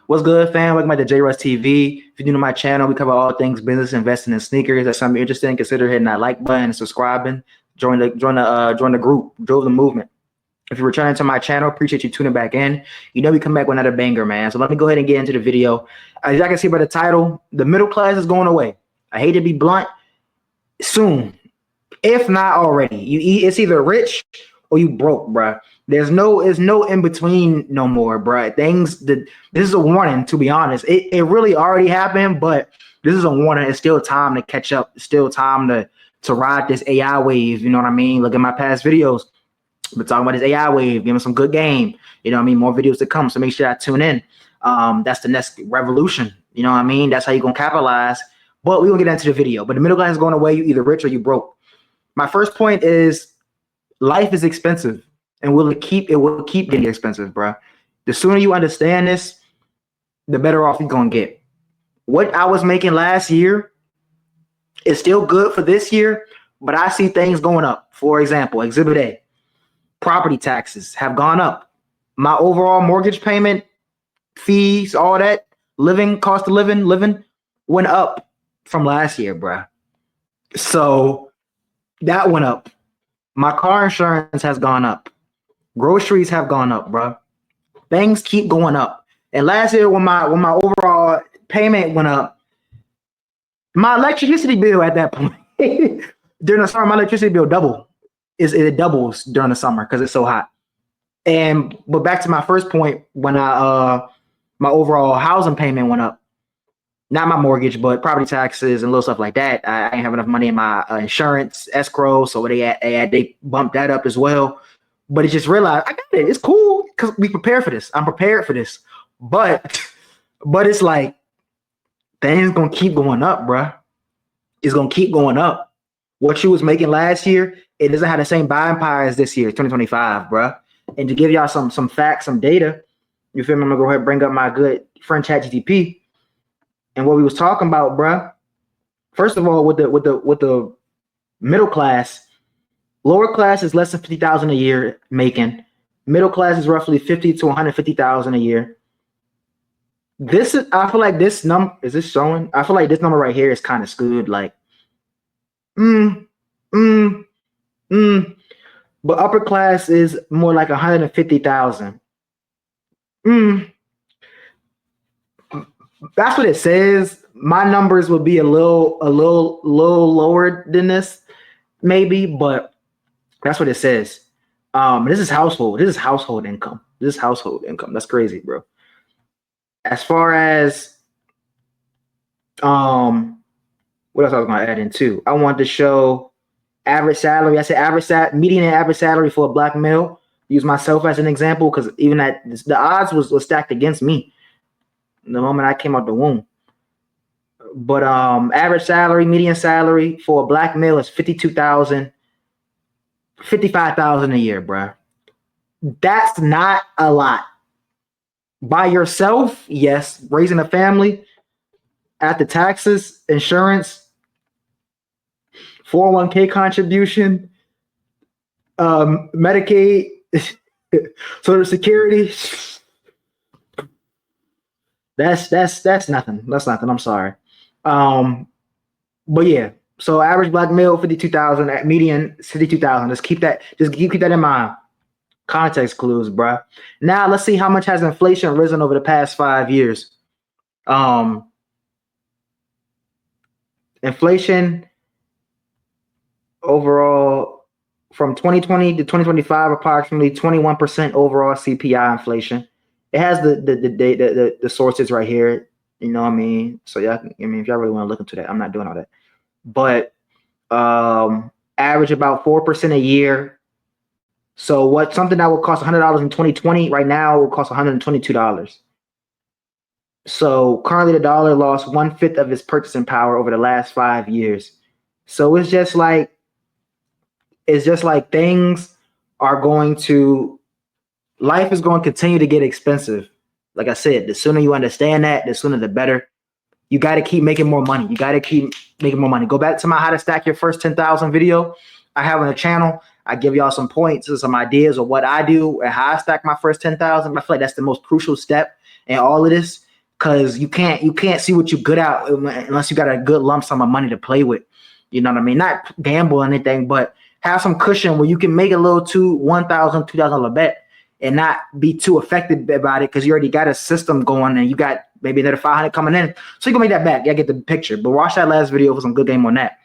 What's good, fam? Welcome back to J-Russ TV. If you're new to my channel, we cover all things business, investing, in sneakers. That's something you're interested in. Consider hitting that like button and subscribing. Join the group, join the movement. If you're returning to my channel, appreciate you tuning back in. You know we come back with another banger, man. So let me go ahead and get into the video. As y'all can see by the title, the middle class is going away. I hate to be blunt. Soon, if not already, it's either rich or you broke, bruh. There's no in between no more, bruh. This is a warning, to be honest. It really already happened, but this is a warning. It's still time to catch up. It's still time to ride this AI wave. You know what I mean? Look at my past videos. We're talking about this AI wave, giving some good game. You know what I mean? More videos to come. So make sure I tune in. That's the next revolution. You know what I mean? That's how you're gonna capitalize. But we're gonna get into the video. But the middle class is going away. You either rich or you broke. My first point is life is expensive, and it will keep getting expensive, bro. The sooner you understand this, the better off you're gonna get. What I was making last year is still good for this year, but I see things going up. For example, Exhibit A, property taxes have gone up. My overall mortgage payment, fees, all that, cost of living went up from last year, bro. So that went up. My car insurance has gone up. Groceries have gone up, bro. Things keep going up. And last year, when my overall payment went up, my electricity bill at that point during the summer, my electricity bill it doubles during the summer because it's so hot. But back to my first point, when my overall housing payment went up, not my mortgage, but property taxes and little stuff like that. I ain't have enough money in my insurance escrow, so they bumped that up as well. But it just realized I got it. It's cool because we prepared for this. I'm prepared for this. But it's like things gonna keep going up, bruh. It's gonna keep going up. What you was making last year, it doesn't have the same buying power as this year, 2025, bruh. And to give y'all some facts, some data, you feel me? I'm gonna go ahead and bring up my good friend ChatGPT. And what we was talking about, bruh. First of all, with the middle class, lower class is less than 50,000 a year making. Middle class is roughly 50 to 150,000 a year. I feel like this number is this showing? I feel like this number right here is kind of skewed. Like, but upper class is more like 150,000. That's what it says. My numbers would be a little lower than this, maybe, but that's what it says. This is household income. This is household income. That's crazy, bro. As far as what else I was gonna add in too? I wanted to show average salary. I said median and average salary for a black male. Use myself as an example because even the odds was stacked against me the moment I came out the womb. But average salary, median salary for a black male is 55,000 a year, bro. That's not a lot. By yourself, yes, raising a family, after taxes, insurance, 401k contribution, Medicaid, Social Security. That's nothing. That's nothing. I'm sorry. But yeah, so average black male 52,000, at median 52,000. Just keep that in mind. Context clues, bruh. Now let's see how much has inflation risen over the past 5 years. Inflation overall from 2020 to 2025, approximately 21% overall CPI inflation. It has the sources right here. You know what I mean? So yeah, if y'all really want to look into that, I'm not doing all that. But average about 4% a year. So something that would cost $100 in 2020 right now will cost $122. So currently the dollar lost 1/5 of its purchasing power over the last 5 years. So it's just like things are life is going to continue to get expensive. Like I said, the sooner you understand that, the sooner the better. You got to keep making more money. Go back to my how to stack your first 10,000 video I have on the channel. I give y'all some points and some ideas of what I do and how I stack my first 10,000. I feel like that's the most crucial step and all of this, because you can't see what you're good at unless you got a good lump sum of money to play with. You know what I mean? Not gamble or anything, but have some cushion where you can make a little $1,000, $2,000 bet and not be too affected about it because you already got a system going and you got maybe another 500 coming in. So you can make that back. Yeah, get the picture. But watch that last video for some good game on that.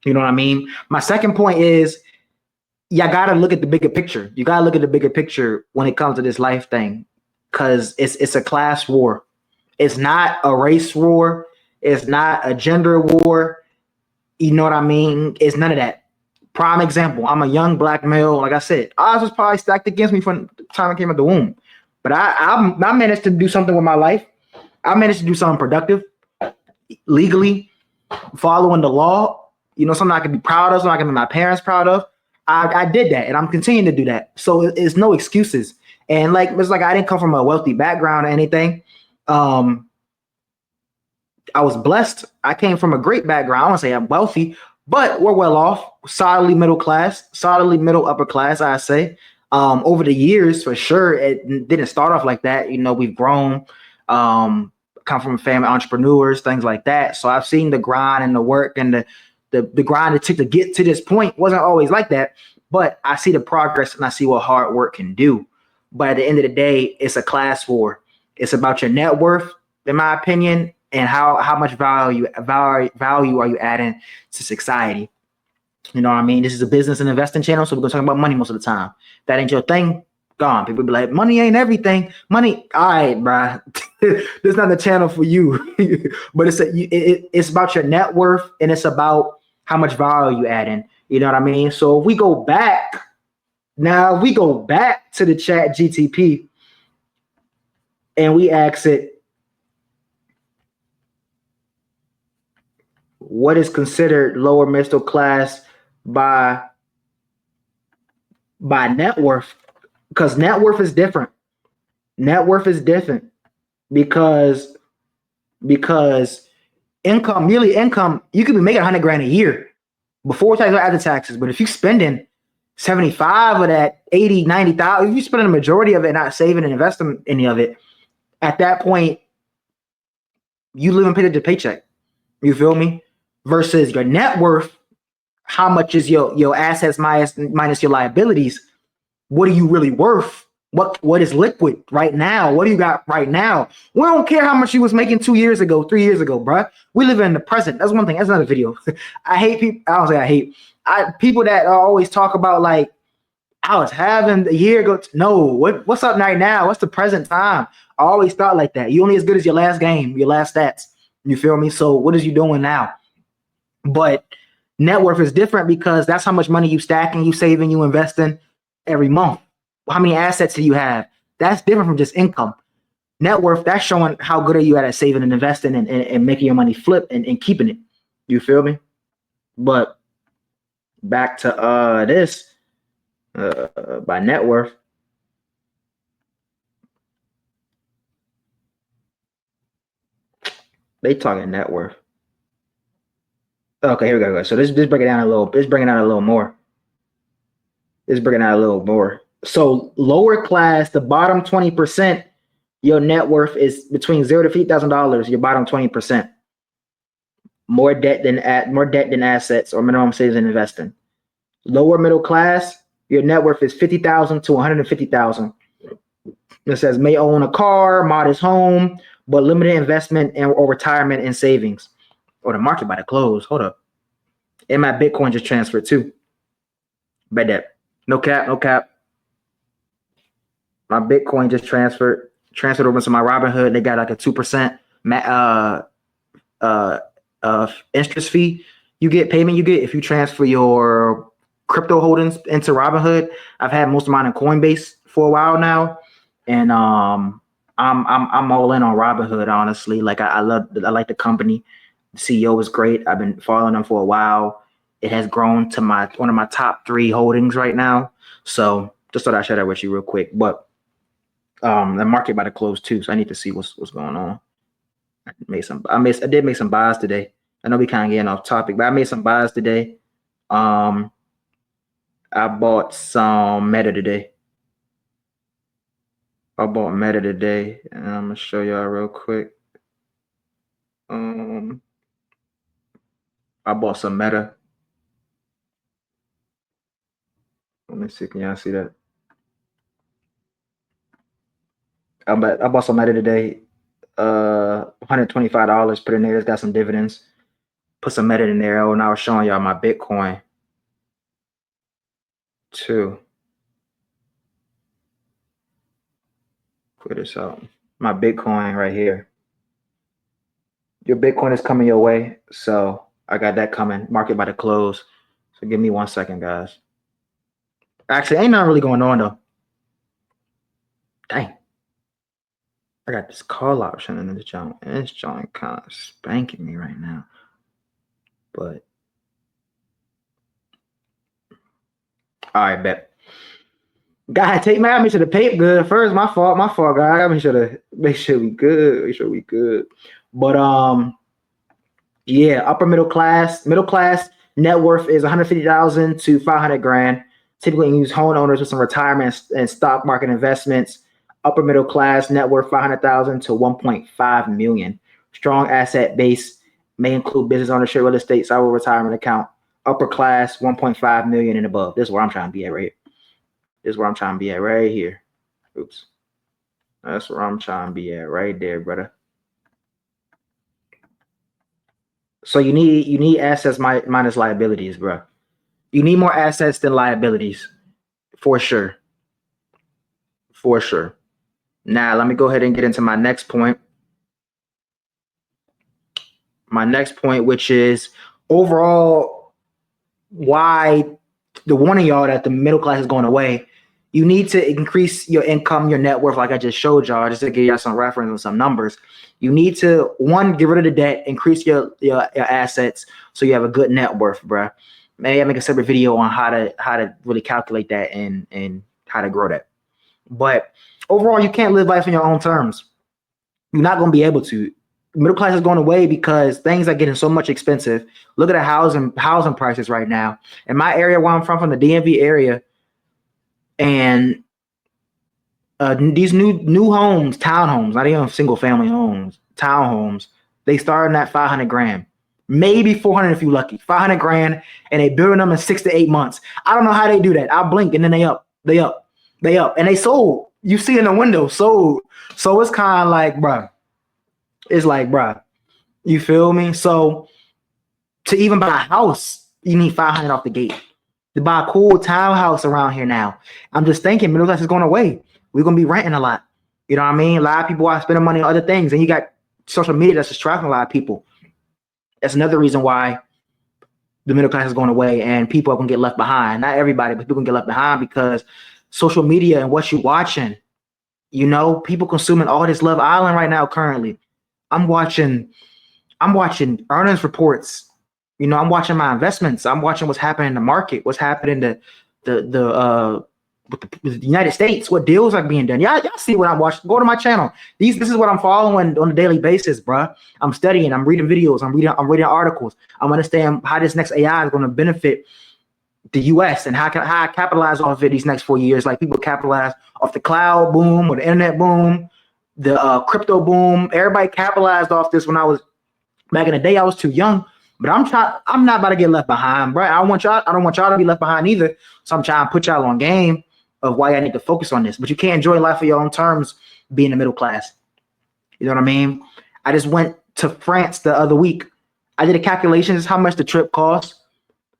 You know what I mean? My second point is you gotta look at the bigger picture. You gotta look at the bigger picture when it comes to this life thing, because it's a class war. It's not a race war. It's not a gender war. You know what I mean? It's none of that. Prime example, I'm a young black male. Like I said, odds was probably stacked against me from the time I came out the womb. But I managed to do something with my life. I managed to do something productive, legally, following the law. You know, something I can be proud of, something I can be my parents proud of. I did that, and I'm continuing to do that. So it's no excuses. And it's like I didn't come from a wealthy background or anything. I was blessed. I came from a great background. I don't want to say I'm wealthy, but we're well off, solidly middle class, solidly middle upper class, I say. Over the years, for sure, it didn't start off like that. You know, we've grown, come from a family of entrepreneurs, things like that. So I've seen the grind and the work and the grind it took to get to this point. Wasn't always like that, but I see the progress and I see what hard work can do. But at the end of the day, it's a class war. It's about your net worth, in my opinion, and how much value are you adding to society. You know what I mean? This is a business and investing channel, so we're gonna talk about money most of the time. If that ain't your thing, gone. People be like, money ain't everything. Money, all right, bro. This is not the channel for you. But it's about your net worth, and it's about how much value you add in. You know what I mean? So if we go back to the chat GTP and we ask it, what is considered lower middle class by net worth? Because net worth is different. Net worth is different because income, yearly income, you could be making 100 grand a year before taxes or after taxes. But if you're spending 75 of that, 80, 90,000, if you're spending the majority of it, not saving and investing any of it, at that point, you live in paycheck to paycheck. You feel me? Versus your net worth, how much is your assets minus your liabilities? What are you really worth? What is liquid right now? What do you got right now? We don't care how much you was making 2 years ago, 3 years ago, bruh. We live in the present. That's one thing. That's another video. I hate people. I don't say I hate. People that always talk about like I was having a year ago. No, what's up right now? What's the present time? I always thought like that. You only as good as your last game, your last stats. You feel me? So what is you doing now? But net worth is different because that's how much money you stacking, you saving, you investing every month. How many assets do you have? That's different from just income. Net worth, that's showing how good are you at saving and investing and making your money flip and keeping it. You feel me? But back to this by net worth. They talking net worth. Okay, here we go. So this break it down a little. This bringing out a little more. This bringing out a little more. So lower class, the bottom 20%, your net worth is between $0 to $50,000. Your bottom 20%. More debt than assets or minimum savings and investing. Lower middle class, your net worth is $50,000 to $150,000. It says may own a car, modest home, but limited investment or retirement and savings. Or the market about to close. Hold up. And my Bitcoin just transferred too. Bet that. No cap. My Bitcoin just transferred over to my Robinhood. They got like a 2% interest fee payment you get if you transfer your crypto holdings into Robinhood. I've had most of mine in Coinbase for a while now, and I'm all in on Robinhood, honestly. Like I like the company. The CEO is great. I've been following them for a while. It has grown to one of my top 3 holdings right now. So just thought I'd share that with you real quick. But the market about to close too, so I need to see what's going on. I did make some buys today. I know we kind of getting off topic, but I made some buys today. I bought some Meta today. I bought Meta today, and I'm gonna show y'all real quick. I bought some Meta. Let me see. Can y'all see that? I bought some Meta today. $125. Put in there. It's got some dividends. Put some Meta in there. Oh, and I was showing y'all my Bitcoin too. Put this out. My Bitcoin right here. Your Bitcoin is coming your way, so I got that coming. Market by the close. So give me 1 second, guys. Actually, ain't nothing really going on though. Dang. I got this call option in this joint, and this joint kind of spanking me right now. But all right, bet. God, take me out. Make sure the paper good first. My fault, guys. I gotta make sure we good. But yeah, upper middle class net worth is 150,000 to 500 grand. Typically, use homeowners with some retirement and stock market investments. Upper middle class net worth 500,000 to 1.5 million. Strong asset base may include business ownership, real estate, cyber retirement account. Upper class 1.5 million and above. This is where I'm trying to be at right here. Oops. That's where I'm trying to be at right there, brother. So you need assets minus liabilities, bro. You need more assets than liabilities, for sure. Now, let me go ahead and get into my next point. Which is overall why the warning y'all that the middle class is going away. You need to increase your income, your net worth, like I just showed y'all, just to give y'all some reference and some numbers. You need to, one, get rid of the debt, increase your assets so you have a good net worth, bro. Maybe I make a separate video on how to really calculate that and how to grow that. But overall, you can't live life on your own terms. You're not going to be able to. Middle class is going away because things are getting so much expensive. Look at the housing prices right now. In my area where I'm from the DMV area, and these new homes, townhomes, not even single family homes, townhomes, they starting at 500 grand, maybe 400 if you lucky, 500 grand, and they building them in 6 to 8 months. I don't know how they do that. I blink and then they up, and they sold. You see in the window, sold. So it's kind of like, bruh, you feel me? So to even buy a house, you need 500 off the gate. To buy a cool townhouse around here now. I'm just thinking middle class is going away. We're going to be renting a lot. You know what I mean? A lot of people are spending money on other things. And you got social media that's distracting a lot of people. That's another reason why the middle class is going away and people are going to get left behind. Not everybody, but people going to get left behind because social media and what you're watching, you know, people consuming all this Love Island right now currently. I'm watching earnings reports. You know, I'm watching my investments. I'm watching what's happening in the market, what's happening with the United States, what deals are being done. Y'all see what I'm watching. Go to my channel. This is what I'm following on a daily basis, bro. I'm studying. I'm reading videos. I'm reading articles. I'm understanding how this next AI is going to benefit the U.S. and how I capitalize off of it these next 4 years. Like people capitalize off the cloud boom or the internet boom, the crypto boom. Everybody capitalized off this when I was back in the day. I was too young. But I'm not about to get left behind, bro. I don't want y'all to be left behind either. So I'm trying to put y'all on game of why I need to focus on this. But you can't enjoy life on your own terms being the middle class. You know what I mean? I just went to France the other week. I did a calculation. This is how much the trip cost.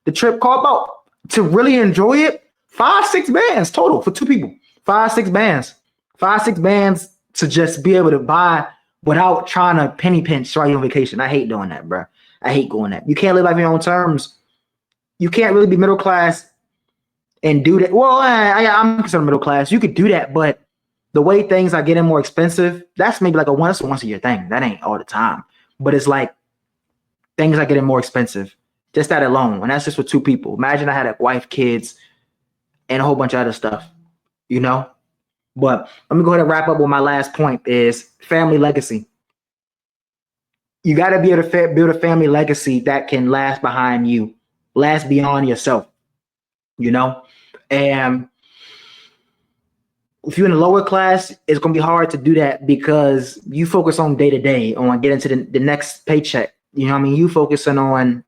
The trip cost about, to really enjoy it, 5-6 bands total for 2 people. 5-6 bands. 5-6 bands to just be able to buy without trying to penny pinch while you're on vacation. I hate doing that, bro. I hate going that. You can't live life on your own terms. You can't really be middle class and do that. Well, I'm considered middle class. You could do that, but the way things are getting more expensive, that's maybe like a once a year thing. That ain't all the time. But it's like things are getting more expensive. Just that alone. And that's just for 2 people. Imagine I had a wife, kids, and a whole bunch of other stuff, you know? But let me go ahead and wrap up with my last point is family legacy. You got to be able to build a family legacy that can last behind you, last beyond yourself, you know? And if you're in the lower class, it's gonna be hard to do that because you focus on day to day, on getting to the next paycheck. You know what I mean? You focusing on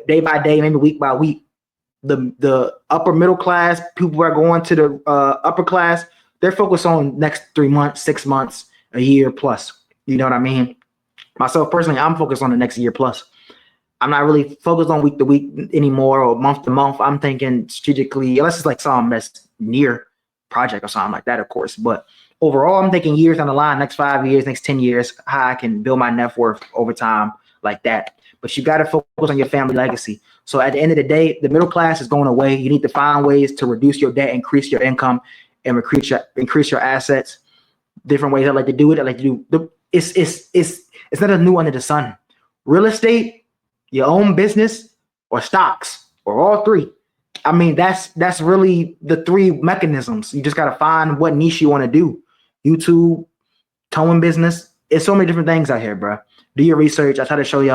day by day, maybe week by week. The upper middle class, people who are going to the upper class, they're focused on next 3 months, 6 months, a year plus. You know what I mean? Myself personally, I'm focused on the next year plus. I'm not really focused on week to week anymore or month to month. I'm thinking strategically, unless it's like something that's near project or something like that, of course. But overall, I'm thinking years down the line, next 5 years, next 10 years, how I can build my net worth over time like that. But you got to focus on your family legacy. So at the end of the day, the middle class is going away. You need to find ways to reduce your debt, increase your income, and increase your assets. Different ways I like to do it. I like to do it's not a new under the sun. Real estate, your own business, or stocks, or all three. I mean, that's really the three mechanisms. You just got to find what niche you want to do. YouTube, towing business. It's so many different things out here, bro. Do your research. I try to show y'all